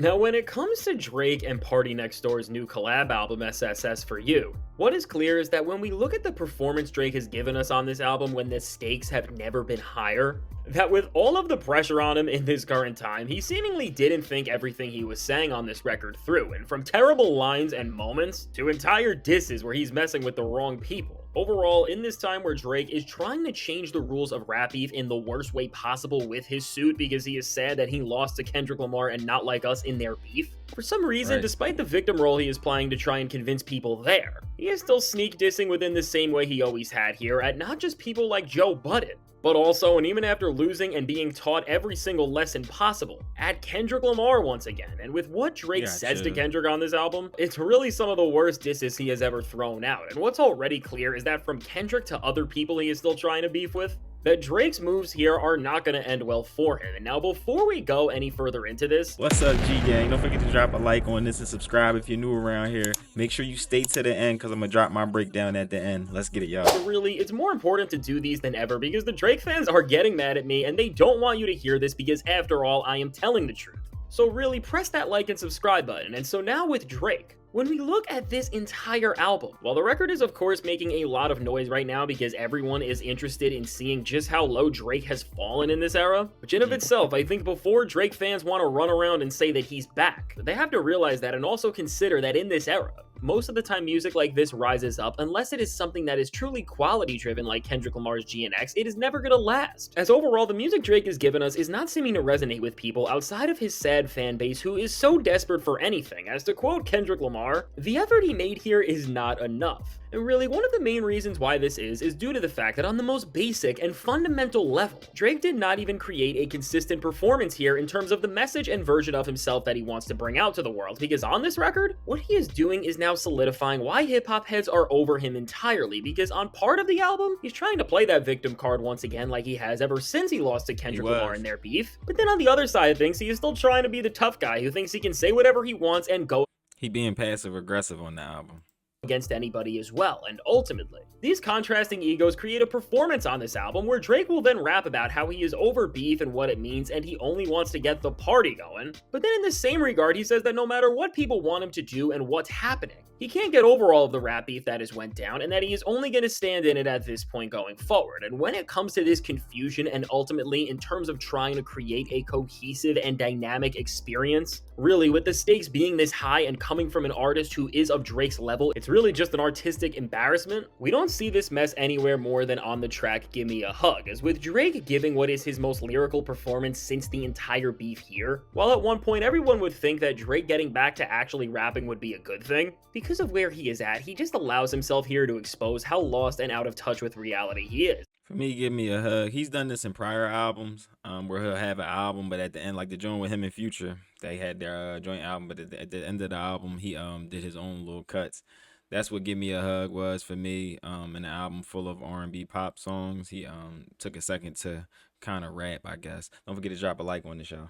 Now, when it comes to Drake and Party Next Door's new collab album SSS for You, what is clear is that when we look at the performance Drake has given us on this album when the stakes have never been higher, that with all of the pressure on him in this current time, he seemingly didn't think everything he was saying on this record through, and from terrible lines and moments to entire disses where he's messing with the wrong people. Overall, in this time where Drake is trying to change the rules of rap beef in the worst way possible with his suit because he is sad that he lost to Kendrick Lamar and Not Like Us in their beef, for some reason, Right. despite the victim role he is playing to try and convince people there, he is still sneak dissing within the same way he always had here at not just people like Joe Budden, but also, and even after losing and being taught every single lesson possible, at Kendrick Lamar once again. And with what Drake says to Gotcha. Kendrick on this album, it's really some of the worst disses he has ever thrown out. And what's already clear is that from Kendrick to other people he is still trying to beef with, that Drake's moves here are not going to end well for him. And now, before we go any further into this, What's up, G Gang? Don't forget to drop a like on this and subscribe if you're new around here. Make sure you stay to the end because I'm gonna drop my breakdown at the end. Let's get it, y'all. really, it's more important to do these than ever because the Drake fans are getting mad at me and they don't want you to hear this because, after all, I am telling the truth. So really, press that like and subscribe button. And so now with Drake, when we look at this entire album, while the record is of course making a lot of noise right now because everyone is interested in seeing just how low Drake has fallen in this era, which in of itself, I think before Drake fans want to run around and say that he's back, they have to realize that and also consider that in this era, most of the time music like this rises up unless it is something that is truly quality driven like Kendrick Lamar's GNX, it is never gonna last. As overall, the music Drake has given us is not seeming to resonate with people outside of his sad fan base who is so desperate for anything. As to quote Kendrick Lamar, the effort he made here is not enough. And really, one of the main reasons why this is due to the fact that on the most basic and fundamental level, Drake did not even create a consistent performance here in terms of the message and version of himself that he wants to bring out to the world, because on this record, what he is doing is now solidifying why hip-hop heads are over him entirely, because on part of the album, he's trying to play that victim card once again like he has ever since he lost to Kendrick Lamar in their beef, but then on the other side of things, he is still trying to be the tough guy who thinks he can say whatever he wants and go He being passive aggressive on the album. against anybody as well, and ultimately, these contrasting egos create a performance on this album where Drake will then rap about how he is over beef and what it means and he only wants to get the party going, but then in the same regard he says that no matter what people want him to do and what's happening, he can't get over all of the rap beef that has went down and that he is only going to stand in it at this point going forward. And when it comes to this confusion and ultimately in terms of trying to create a cohesive and dynamic experience, really with the stakes being this high and coming from an artist who is of Drake's level, it's really just an artistic embarrassment. We don't see this mess anywhere more than on the track Give Me a Hug, as with Drake giving what is his most lyrical performance since the entire beef here, while at one point everyone would think that Drake getting back to actually rapping would be a good thing, because of where he is at, he just allows himself here to expose how lost and out of touch with reality he is. For me, Give Me a Hug. He's done this in prior albums, where he'll have an album, but at the end, like the joint with him and Future, they had their joint album, but at the end of the album, he did his own little cuts. That's what Give Me a Hug was for me. An album full of R&B pop songs. He took a second to kind of rap, I guess. Don't forget to drop a like on the show.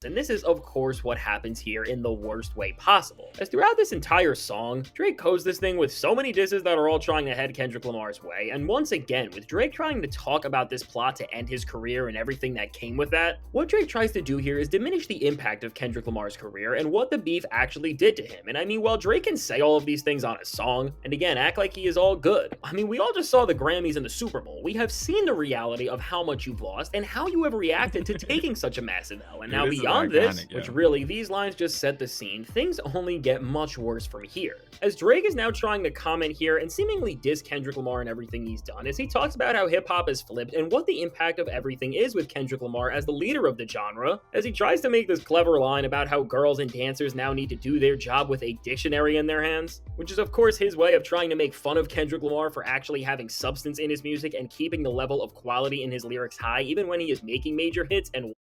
And this is, of course, what happens here in the worst way possible. As throughout this entire song, Drake codes this thing with so many disses that are all trying to head Kendrick Lamar's way, and once again, with Drake trying to talk about this plot to end his career and everything that came with that, what Drake tries to do here is diminish the impact of Kendrick Lamar's career and what the beef actually did to him. And I mean, while Drake can say all of these things on a song, and again, act like he is all good, I mean, we all just saw the Grammys and the Super Bowl. We have seen the reality of how much you've lost and how you have reacted to taking such a massive L. And now beyond this, which really, these lines just set the scene, things only get much worse from here. As Drake is now trying to comment here and seemingly diss Kendrick Lamar and everything he's done, as he talks about how hip-hop has flipped and what the impact of everything is with Kendrick Lamar as the leader of the genre, as he tries to make this clever line about how girls and dancers now need to do their job with a dictionary in their hands, which is of course his way of trying to make fun of Kendrick Lamar for actually having substance in his music and keeping the level of quality in his lyrics high even when he is making major hits. And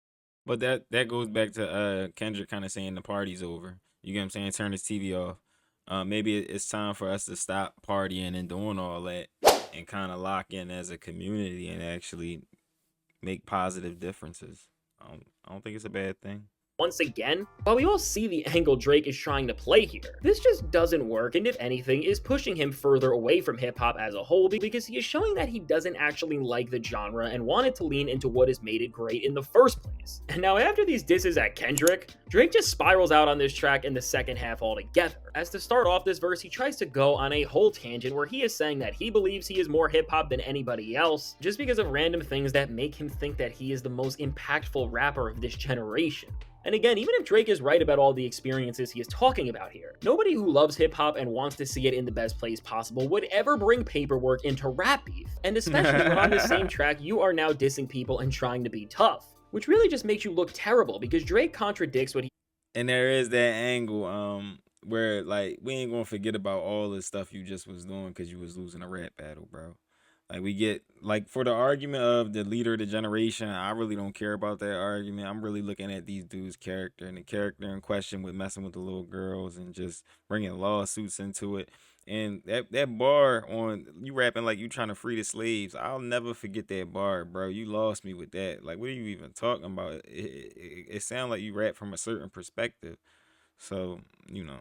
But that goes back to Kendrick kind of saying the party's over. You get what I'm saying? Turn his TV off. Maybe it's time for us to stop partying and doing all that and kind of lock in as a community and actually make positive differences. I don't think it's a bad thing. Once again, while we all see the angle Drake is trying to play here, this just doesn't work, and if anything, is pushing him further away from hip hop as a whole because he is showing that he doesn't actually like the genre and wanted to lean into what has made it great in the first place. And now, after these disses at Kendrick, Drake just spirals out on this track in the second half altogether. As to start off this verse, he tries to go on a whole tangent where he is saying that he believes he is more hip hop than anybody else, just because of random things that make him think that he is the most impactful rapper of this generation. And again, even if Drake is right about all the experiences he is talking about here, nobody who loves hip hop and wants to see it in the best place possible would ever bring paperwork into rap beef. And especially when on the same track you are now dissing people and trying to be tough, which really just makes you look terrible because Drake contradicts what he. And there is that angle where like we ain't gonna forget about all the stuff you just was doing because you was losing a rap battle, bro. Like we get like for the argument of the leader of the generation, I really don't care about that argument. I'm really looking at these dudes' character, and the character in question with messing with the little girls and just bringing lawsuits into it. And that bar on you rapping like you trying to free the slaves, I'll never forget that bar, bro. You lost me with that. Like, what are you even talking about? It sounds like you rap from a certain perspective. So, you know.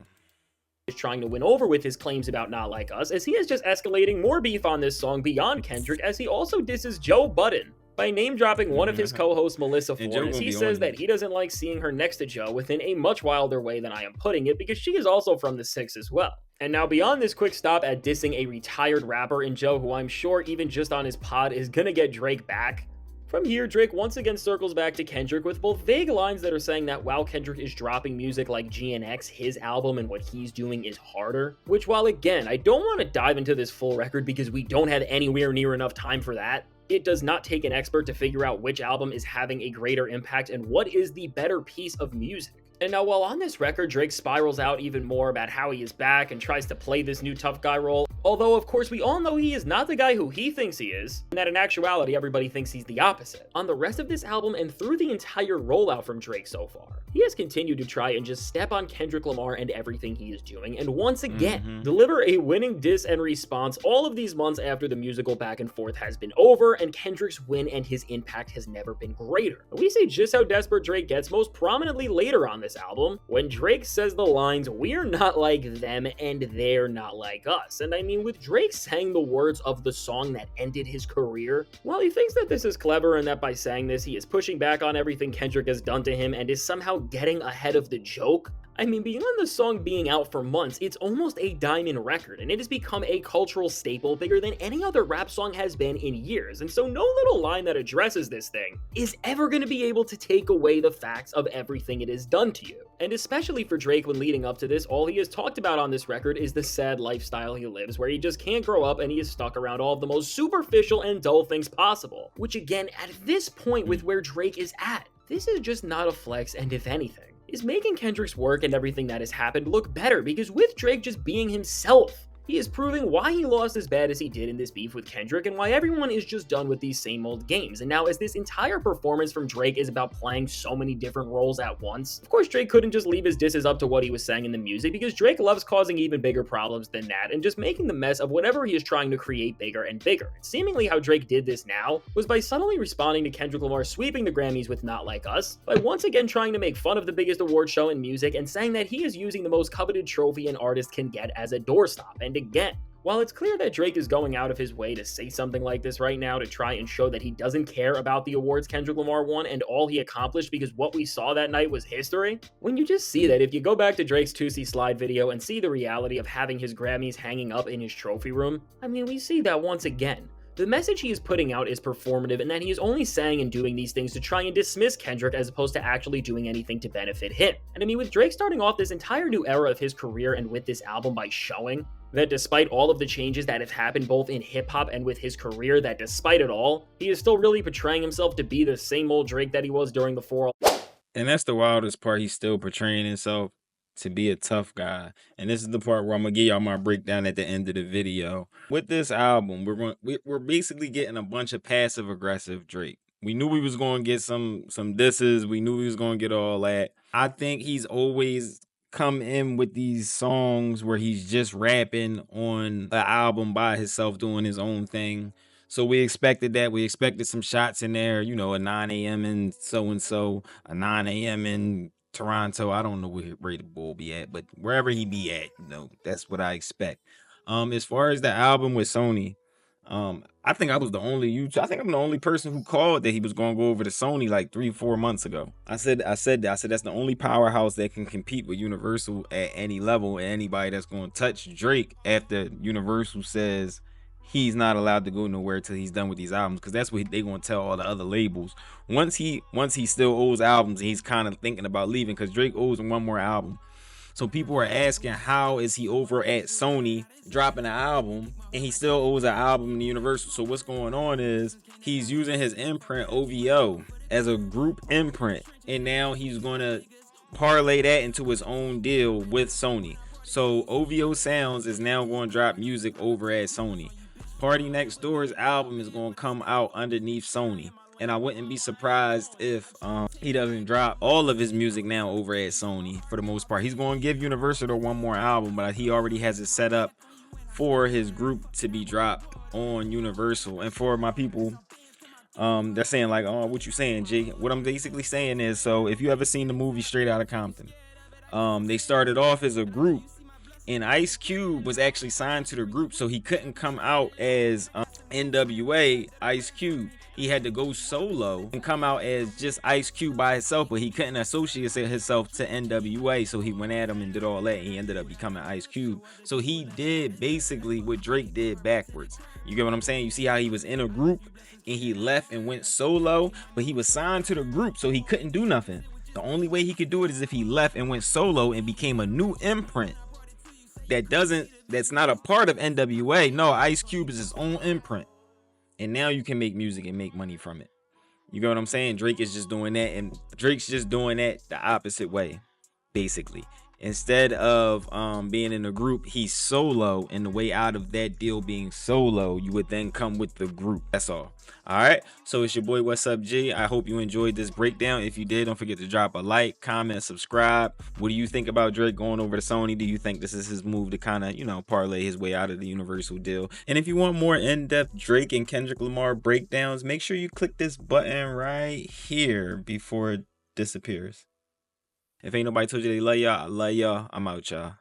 Is trying to win over with his claims about Not Like Us, as he is just escalating more beef on this song beyond Kendrick, as he also disses Joe Budden by name-dropping one of his co-hosts, Melissa Ford, as he says that he doesn't like seeing her next to Joe within a much wilder way than I am putting it, because she is also from the 6 as well. And now beyond this quick stop at dissing a retired rapper in Joe, who I'm sure even just on his pod is gonna get Drake back, from here, Drake once again circles back to Kendrick with both vague lines that are saying that while Kendrick is dropping music like GNX, his album and what he's doing is harder. Which, while again, I don't want to dive into this full record because we don't have anywhere near enough time for that, it does not take an expert to figure out which album is having a greater impact and what is the better piece of music. And now while on this record, Drake spirals out even more about how he is back and tries to play this new tough guy role, although of course we all know he is not the guy who he thinks he is, and that in actuality everybody thinks he's the opposite. On the rest of this album and through the entire rollout from Drake so far, he has continued to try and just step on Kendrick Lamar and everything he is doing, and once again, deliver a winning diss and response all of these months after the musical back and forth has been over, and Kendrick's win and his impact has never been greater. We see just how desperate Drake gets most prominently later on this album, when Drake says the lines, "We're not like them and they're not like us." And I mean, with Drake saying the words of the song that ended his career, while he thinks that this is clever and that by saying this he is pushing back on everything Kendrick has done to him and is somehow getting ahead of the joke, I mean, beyond the song being out for months, it's almost a diamond record, and it has become a cultural staple bigger than any other rap song has been in years, and so no little line that addresses this thing is ever going to be able to take away the facts of everything it has done to you. And especially for Drake, when leading up to this, all he has talked about on this record is the sad lifestyle he lives, where he just can't grow up and he is stuck around all of the most superficial and dull things possible, which again, at this point with where Drake is at, this is just not a flex, and if anything, is making Kendrick's work and everything that has happened look better, because with Drake just being himself, he is proving why he lost as bad as he did in this beef with Kendrick and why everyone is just done with these same old games. And now as this entire performance from Drake is about playing so many different roles at once, of course Drake couldn't just leave his disses up to what he was saying in the music, because Drake loves causing even bigger problems than that and just making the mess of whatever he is trying to create bigger and bigger. And seemingly how Drake did this now was by subtly responding to Kendrick Lamar sweeping the Grammys with Not Like Us, by once again trying to make fun of the biggest award show in music and saying that he is using the most coveted trophy an artist can get as a doorstop. And again, while it's clear that Drake is going out of his way to say something like this right now to try and show that he doesn't care about the awards Kendrick Lamar won and all he accomplished because what we saw that night was history, when you just see that if you go back to Drake's Tootsie Slide video and see the reality of having his Grammys hanging up in his trophy room, I mean, we see that once again. The message he is putting out is performative and that he is only saying and doing these things to try and dismiss Kendrick as opposed to actually doing anything to benefit him. And I mean, with Drake starting off this entire new era of his career and with this album by showing that despite all of the changes that have happened both in hip-hop and with his career, that despite it all, he is still really portraying himself to be the same old Drake that he was during the 4. And that's the wildest part. He's still portraying himself to be a tough guy. And this is the part where I'm gonna give y'all my breakdown at the end of the video. With this album, we're basically getting a bunch of passive aggressive Drake. We knew we was gonna get some disses. We knew we was gonna get all that. I think he's always come in with these songs where he's just rapping on an album by himself doing his own thing. So we expected that. We expected some shots in there, you know, a 9 a.m. and so, a 9 a.m. in Toronto. I don't know where the bull be at, but wherever he be at, that's what I expect. As far as the album with Sony, I think I think I'm the only person who called that he was gonna go over to Sony like 3-4 months ago. I said that's the only powerhouse that can compete with Universal at any level, and anybody that's gonna touch Drake after Universal says he's not allowed to go nowhere till he's done with these albums, because that's what they gonna tell all the other labels. Once he still owes albums, and he's kind of thinking about leaving because Drake owes him one more album. So people are asking, how is he over at Sony dropping an album and he still owes an album to Universal? So what's going on is he's using his imprint OVO as a group imprint, and now he's going to parlay that into his own deal with Sony. So OVO Sounds is now going to drop music over at Sony. Party Next Door's album is going to come out underneath Sony. And I wouldn't be surprised if he doesn't drop all of his music now over at Sony for the most part. He's going to give Universal one more album, but he already has it set up for his group to be dropped on Universal. And for my people, they're saying like, oh, what you saying, G? What I'm basically saying is, so if you ever seen the movie Straight Outta Compton, they started off as a group, and Ice Cube was actually signed to the group, so he couldn't come out as NWA Ice Cube. He had to go solo and come out as just Ice Cube by himself, but he couldn't associate himself to NWA, so he went at him and did all that, and he ended up becoming Ice Cube. So he did basically what Drake did backwards. You get what I'm saying? You see how he was in a group and he left and went solo, but he was signed to the group, so he couldn't do nothing. The only way he could do it is if he left and went solo and became a new imprint that's not a part of NWA. No, Ice Cube is his own imprint. And now you can make music and make money from it. You get what I'm saying? Drake is just doing that, and Drake's just doing that the opposite way, basically. Instead of being in a group, he's solo, and the way out of that deal being solo, you would then come with the group. That's all. All right, so it's your boy What's Up G. I hope you enjoyed this breakdown. If you did, don't forget to drop a like, comment, subscribe. What do you think about Drake going over to Sony? Do you think this is his move to kind of, parlay his way out of the Universal deal? And if you want more in-depth Drake and Kendrick Lamar breakdowns, make sure you click this button right here before it disappears. If ain't nobody told you they love y'all, I love y'all. I'm out, y'all.